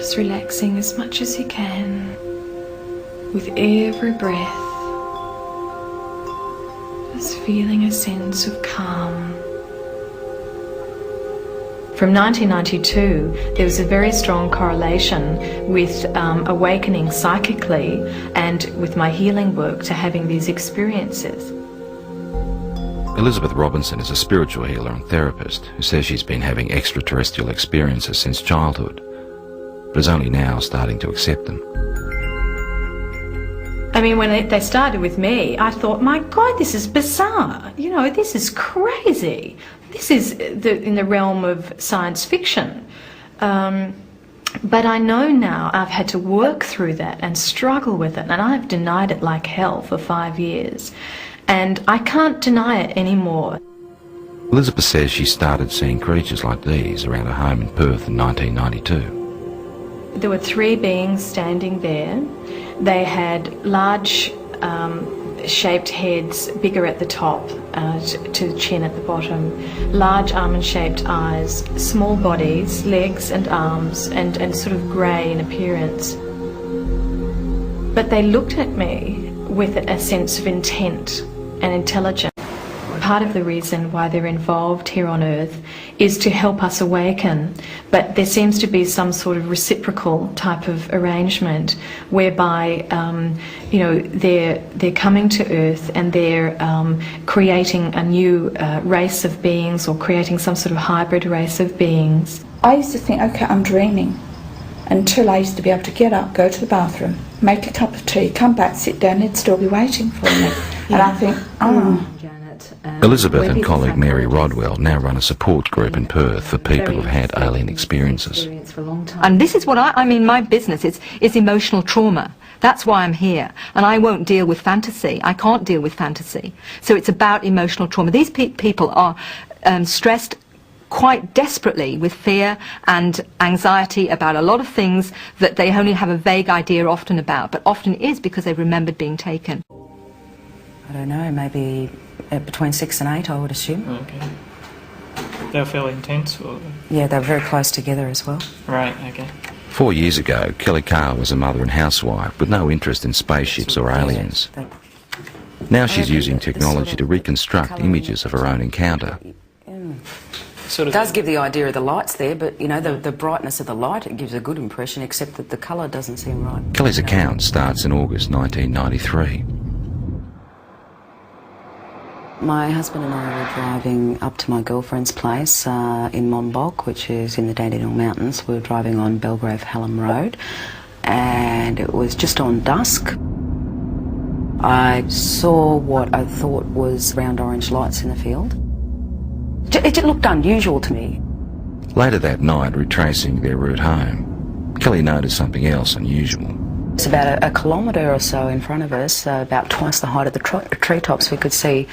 Just relaxing as much as you can with every breath. Just feeling a sense of calm. From 1992, there was a very strong correlation with awakening psychically and with my healing work to having these experiences. Elizabeth Robinson is a spiritual healer and therapist who says she's been having extraterrestrial experiences since childhood, but is only now starting to accept them. I mean, when they started with me, I thought, my God, this is bizarre. You know, this is crazy. This is in the realm of science fiction. But I know now I've had to work through that and struggle with it, and I've denied it like hell for 5 years. And I can't deny it anymore. Elizabeth says she started seeing creatures like these around her home in Perth in 1992. There were 3 beings standing there. They had large shaped heads, bigger at the top to the chin at the bottom, large almond-shaped eyes, small bodies, legs and arms, and sort of grey in appearance. But they looked at me with a sense of intent and intelligence. Part of the reason why they're involved here on Earth is to help us awaken, but there seems to be some sort of reciprocal type of arrangement whereby you know, they're coming to Earth and they're creating a new race of beings, or creating some sort of hybrid race of beings. I used to think, okay, I'm dreaming, until I used to be able to get up, go to the bathroom, make a cup of tea, come back, sit down, they'd still be waiting for me. And I think, oh. Elizabeth and colleague Mary Rodwell now run a support group in Perth for people who've had alien experiences. And this is what I mean, my business is emotional trauma. That's why I'm here. And I won't deal with fantasy. I can't deal with fantasy. So it's about emotional trauma. These people are stressed quite desperately with fear and anxiety about a lot of things that they only have a vague idea often about, but often is because they've remembered being taken. I don't know, maybe between 6 and 8, I would assume. Okay. They were fairly intense? Or? Yeah, they were very close together as well. Right, okay. 4 years ago, Kelly Carr was a mother and housewife with no interest in spaceships or aliens. Now she's using technology to reconstruct images of her own encounter. It does give the idea of the lights there, but, you know, the brightness of the light, it gives a good impression, except that the colour doesn't seem right. Kelly's account starts in August 1993. My husband and I were driving up to my girlfriend's place in Monbulk, which is in the Dandenong Mountains. We were driving on Belgrave-Hallam Road, and it was just on dusk. I saw what I thought was round orange lights in the field. It looked unusual to me. Later that night, retracing their route home, Kelly noticed something else unusual. It's about a kilometre or so in front of us, about twice the height of the treetops. We could see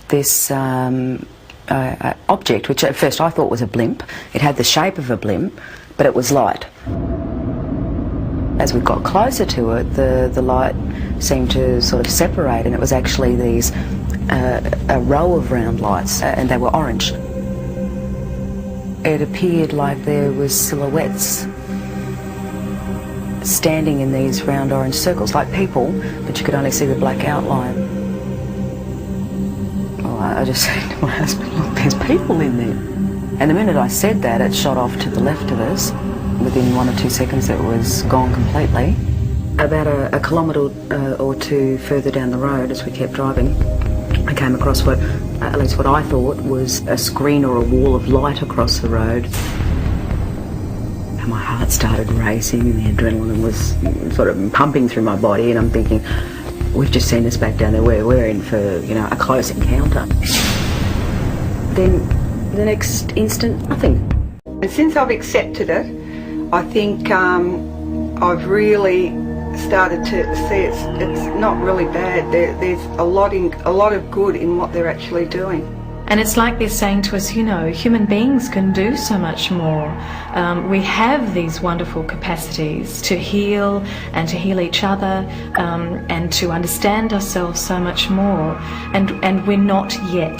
this object, which at first I thought was a blimp. It had the shape of a blimp, but it was light. As we got closer to it, the light seemed to sort of separate, and it was actually these a row of round lights, and they were orange. It appeared like there was silhouettes standing in these round orange circles, like people, but you could only see the black outline. Well, I just said to my husband, look, there's people in there. And the minute I said that, it shot off to the left of us. Within 1 or 2 seconds, it was gone completely. About a kilometre or two further down the road, as we kept driving, I came across what, at least what I thought, was a screen or a wall of light across the road. And my heart started racing and the adrenaline was sort of pumping through my body, and I'm thinking, we've just seen us back down there, we're in for, you know, a close encounter. Then the next instant, nothing. And since I've accepted it, I think I've really started to see it's not really bad. There's a lot of good in what they're actually doing. And it's like they're saying to us, you know, human beings can do so much more. We have these wonderful capacities to heal and to heal each other and to understand ourselves so much more. And we're not yet.